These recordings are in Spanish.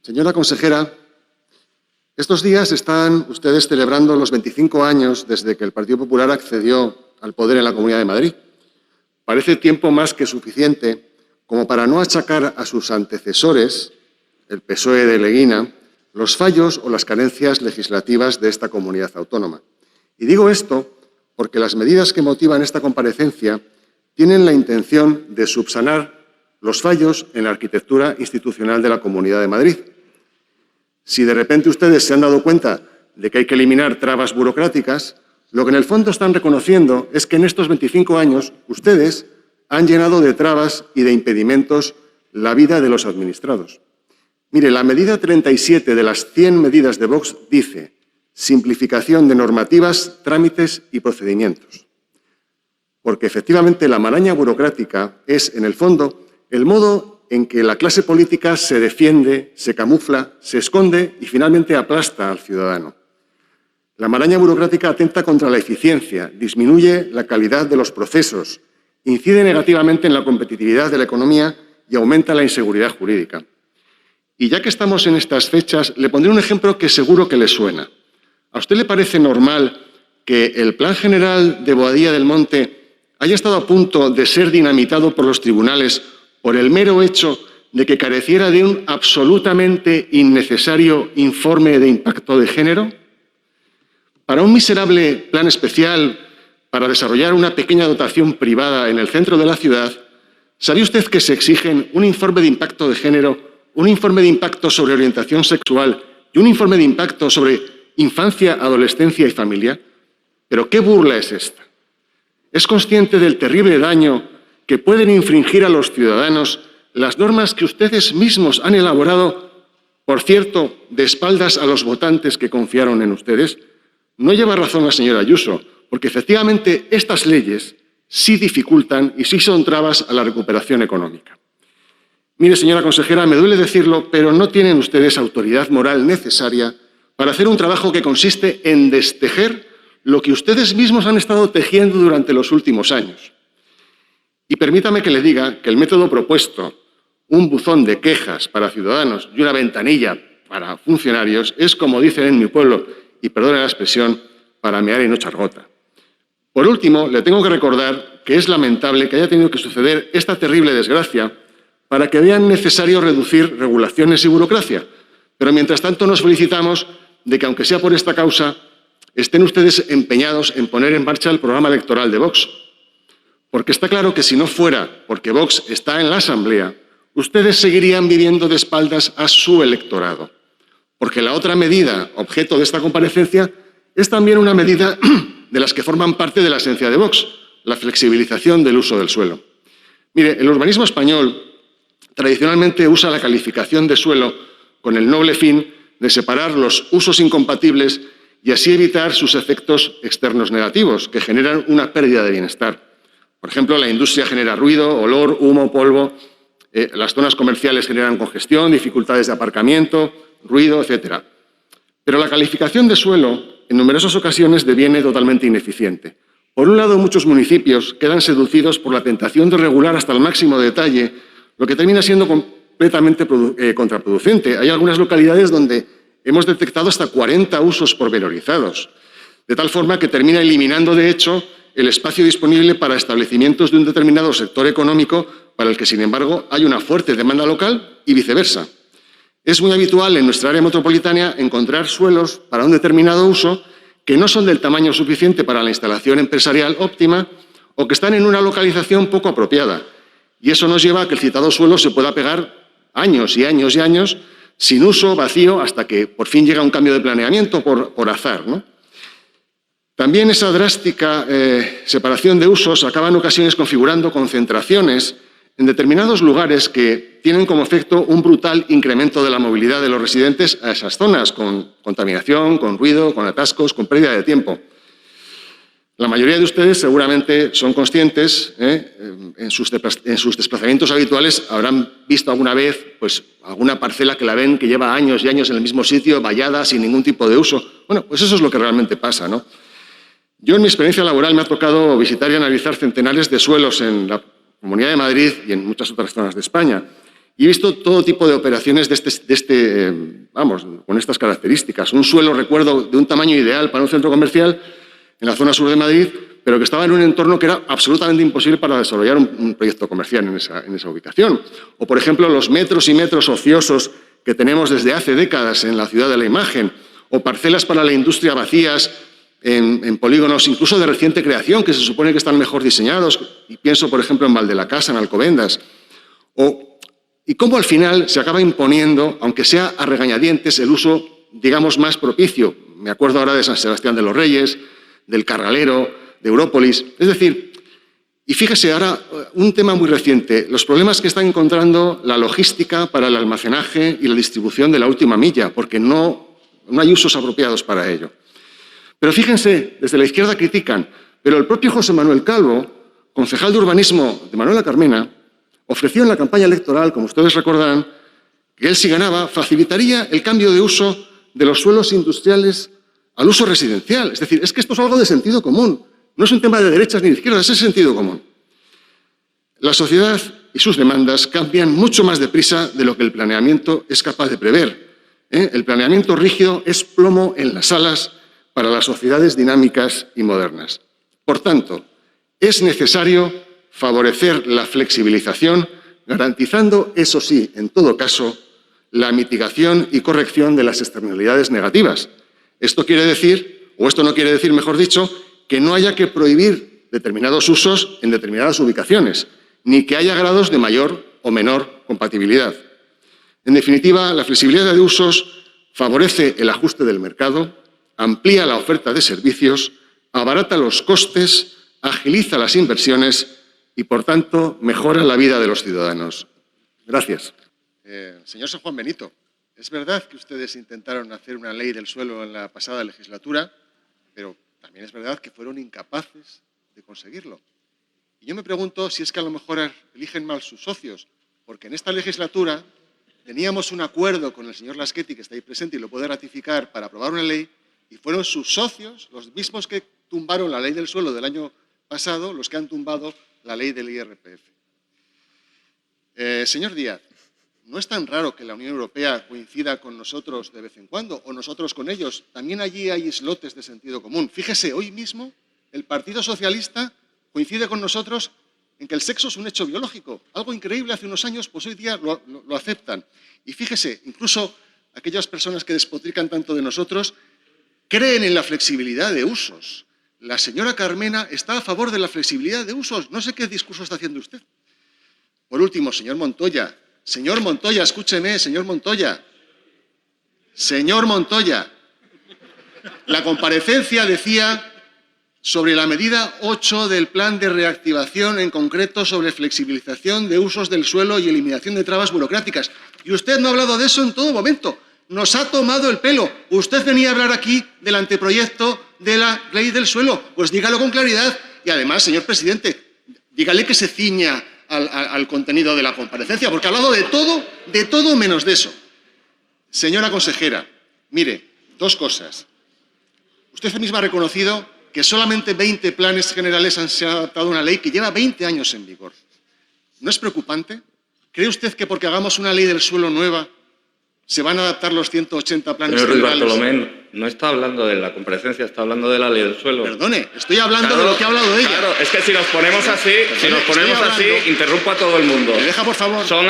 Señora consejera, estos días están ustedes celebrando los 25 años desde que el Partido Popular accedió al poder en la Comunidad de Madrid. Parece tiempo más que suficiente como para no achacar a sus antecesores, el PSOE de Leguina, los fallos o las carencias legislativas de esta comunidad autónoma. Y digo esto porque las medidas que motivan esta comparecencia tienen la intención de subsanar los fallos en la arquitectura institucional de la Comunidad de Madrid. Si de repente ustedes se han dado cuenta de que hay que eliminar trabas burocráticas, lo que en el fondo están reconociendo es que en estos 25 años ustedes han llenado de trabas y de impedimentos la vida de los administrados. Mire, la medida 37 de las 100 medidas de Vox dice simplificación de normativas, trámites y procedimientos. Porque efectivamente la maraña burocrática es, en el fondo, el modo en que la clase política se defiende, se camufla, se esconde y finalmente aplasta al ciudadano. La maraña burocrática atenta contra la eficiencia, disminuye la calidad de los procesos, incide negativamente en la competitividad de la economía y aumenta la inseguridad jurídica. Y ya que estamos en estas fechas, le pondré un ejemplo que seguro que le suena. ¿A usted le parece normal que el Plan General de Boadilla del Monte haya estado a punto de ser dinamitado por los tribunales por el mero hecho de que careciera de un absolutamente innecesario informe de impacto de género? Para un miserable plan especial para desarrollar una pequeña dotación privada en el centro de la ciudad, ¿sabe usted que se exigen un informe de impacto de género, un informe de impacto sobre orientación sexual y un informe de impacto sobre infancia, adolescencia y familia? ¿Pero qué burla es esta? ¿Es consciente del terrible daño que pueden infringir a los ciudadanos las normas que ustedes mismos han elaborado, por cierto, de espaldas a los votantes que confiaron en ustedes? No lleva razón la señora Ayuso, porque efectivamente estas leyes sí dificultan y sí son trabas a la recuperación económica. Mire, señora consejera, me duele decirlo, pero no tienen ustedes autoridad moral necesaria para hacer un trabajo que consiste en destejer lo que ustedes mismos han estado tejiendo durante los últimos años. Y permítame que le diga que el método propuesto, un buzón de quejas para ciudadanos y una ventanilla para funcionarios, es, como dicen en mi pueblo, y perdone la expresión, para mear y no echar gota. Por último, le tengo que recordar que es lamentable que haya tenido que suceder esta terrible desgracia para que vean necesario reducir regulaciones y burocracia. Pero mientras tanto nos felicitamos de que, aunque sea por esta causa, estén ustedes empeñados en poner en marcha el programa electoral de Vox. Porque está claro que si no fuera porque Vox está en la Asamblea, ustedes seguirían viviendo de espaldas a su electorado. Porque la otra medida, objeto de esta comparecencia, es también una medida de las que forman parte de la esencia de Vox, la flexibilización del uso del suelo. Mire, el urbanismo español tradicionalmente usa la calificación de suelo con el noble fin de separar los usos incompatibles y así evitar sus efectos externos negativos, que generan una pérdida de bienestar. Por ejemplo, la industria genera ruido, olor, humo, polvo, las zonas comerciales generan congestión, dificultades de aparcamiento, ruido, etc. Pero la calificación de suelo en numerosas ocasiones deviene totalmente ineficiente. Por un lado, muchos municipios quedan seducidos por la tentación de regular hasta el máximo detalle, lo que termina siendo completamente contraproducente. Hay algunas localidades donde hemos detectado hasta 40 usos pormenorizados, de tal forma que termina eliminando, de hecho, el espacio disponible para establecimientos de un determinado sector económico para el que, sin embargo, hay una fuerte demanda local y viceversa. Es muy habitual en nuestra área metropolitana encontrar suelos para un determinado uso que no son del tamaño suficiente para la instalación empresarial óptima o que están en una localización poco apropiada. Y eso nos lleva a que el citado suelo se pueda pegar años y años y años sin uso, vacío, hasta que por fin llega un cambio de planeamiento por azar, ¿no? También esa drástica separación de usos acaba en ocasiones configurando concentraciones en determinados lugares que tienen como efecto un brutal incremento de la movilidad de los residentes a esas zonas, con contaminación, con ruido, con atascos, con pérdida de tiempo. La mayoría de ustedes seguramente son conscientes, en sus desplazamientos habituales habrán visto alguna vez pues, alguna parcela que la ven que lleva años y años en el mismo sitio, vallada, sin ningún tipo de uso. Bueno, pues eso es lo que realmente pasa, ¿no? Yo en mi experiencia laboral me ha tocado visitar y analizar centenares de suelos en la Comunidad de Madrid y en muchas otras zonas de España. y he visto todo tipo de operaciones con estas características. Un suelo, recuerdo, de un tamaño ideal para un centro comercial en la zona sur de Madrid, pero que estaba en un entorno que era absolutamente imposible para desarrollar un proyecto comercial en esa ubicación. O, por ejemplo, los metros y metros ociosos que tenemos desde hace décadas en la ciudad de la imagen, o parcelas para la industria vacías en polígonos incluso de reciente creación, que se supone que están mejor diseñados, y pienso, por ejemplo, en Valdelacasa, en Alcobendas. Y cómo al final se acaba imponiendo, aunque sea a regañadientes, el uso, digamos, más propicio. Me acuerdo ahora de San Sebastián de los Reyes, del Carralero, de Európolis. Es decir, y fíjese ahora, un tema muy reciente, los problemas que está encontrando la logística para el almacenaje y la distribución de la última milla, porque no hay usos apropiados para ello. Pero fíjense, desde la izquierda critican, pero el propio José Manuel Calvo, concejal de urbanismo de Manuela Carmena, ofreció en la campaña electoral, como ustedes recordarán, que él, si ganaba, facilitaría el cambio de uso de los suelos industriales al uso residencial. Es decir, es que esto es algo de sentido común. No es un tema de derechas ni de izquierdas, es sentido común. La sociedad y sus demandas cambian mucho más deprisa de lo que el planeamiento es capaz de prever. El planeamiento rígido es plomo en las alas para las sociedades dinámicas y modernas. Por tanto, es necesario favorecer la flexibilización, garantizando, eso sí, en todo caso, la mitigación y corrección de las externalidades negativas. Esto quiere decir, o esto no quiere decir, mejor dicho, que no haya que prohibir determinados usos en determinadas ubicaciones, ni que haya grados de mayor o menor compatibilidad. En definitiva, la flexibilidad de usos favorece el ajuste del mercado, amplía la oferta de servicios, abarata los costes, agiliza las inversiones y, por tanto, mejora la vida de los ciudadanos. Gracias. Señor San Juan Benito, es verdad que ustedes intentaron hacer una ley del suelo en la pasada legislatura, pero también es verdad que fueron incapaces de conseguirlo. Y yo me pregunto si es que a lo mejor eligen mal sus socios, porque en esta legislatura teníamos un acuerdo con el señor Laschetti, que está ahí presente y lo puede ratificar, para aprobar una ley, y fueron sus socios, los mismos que tumbaron la ley del suelo del año pasado, los que han tumbado la ley del IRPF. Señor Díaz, ¿no es tan raro que la Unión Europea coincida con nosotros de vez en cuando, o nosotros con ellos? También allí hay islotes de sentido común. Fíjese, hoy mismo el Partido Socialista coincide con nosotros en que el sexo es un hecho biológico. Algo increíble hace unos años, pues hoy día lo aceptan. Y fíjese, incluso aquellas personas que despotrican tanto de nosotros creen en la flexibilidad de usos. La señora Carmena está a favor de la flexibilidad de usos. No sé qué discurso está haciendo usted. Por último, señor Montoya. Señor Montoya, escúcheme, señor Montoya. Señor Montoya. La comparecencia decía sobre la medida 8 del plan de reactivación, en concreto sobre flexibilización de usos del suelo y eliminación de trabas burocráticas. Y usted no ha hablado de eso en todo momento. Nos ha tomado el pelo. Usted venía a hablar aquí del anteproyecto de la ley del suelo. Pues dígalo con claridad. Y además, señor presidente, dígale que se ciña al contenido de la comparecencia, porque ha hablado de todo menos de eso. Señora consejera, mire, dos cosas. Usted misma ha reconocido que solamente 20 planes generales se han adaptado a una ley que lleva 20 años en vigor. ¿No es preocupante? ¿Cree usted que porque hagamos una ley del suelo nueva se van a adaptar los 180 planes generales? Señor Ruiz Bartolomé, no está hablando de la comparecencia, está hablando de la ley del suelo. Perdone, estoy hablando de lo que ha hablado ella. Claro, es que si nos ponemos así, interrumpo a todo el mundo. ¿Me deja, por favor? Son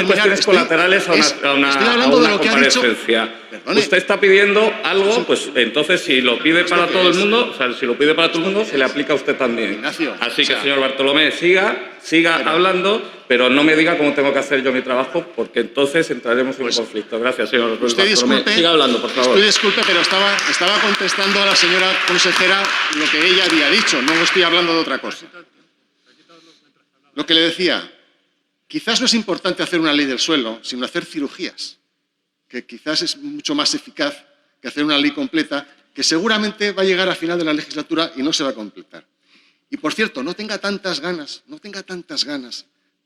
cuestiones colaterales a una comparecencia. Usted está pidiendo algo, pues entonces si lo pide para todo el mundo, se le aplica a usted también. Ignacio, así que, señor Bartolomé, siga hablando, pero no me diga cómo tengo que hacer yo mi trabajo, porque entonces entraremos en un conflicto. Gracias, señor Bartolomé. Siga hablando, por favor. Usted disculpe, pero estaba contestando a la señora consejera lo que ella había dicho, no estoy hablando de otra cosa. Lo que le decía, quizás no es importante hacer una ley del suelo, sino hacer cirugías, que quizás es mucho más eficaz que hacer una ley completa, que seguramente va a llegar a final de la legislatura y no se va a completar. Y, por cierto, no tenga tantas ganas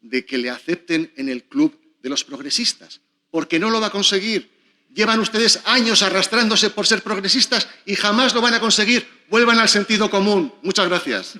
de que le acepten en el club de los progresistas, porque no lo va a conseguir. Llevan ustedes años arrastrándose por ser progresistas y jamás lo van a conseguir. Vuelvan al sentido común. Muchas gracias.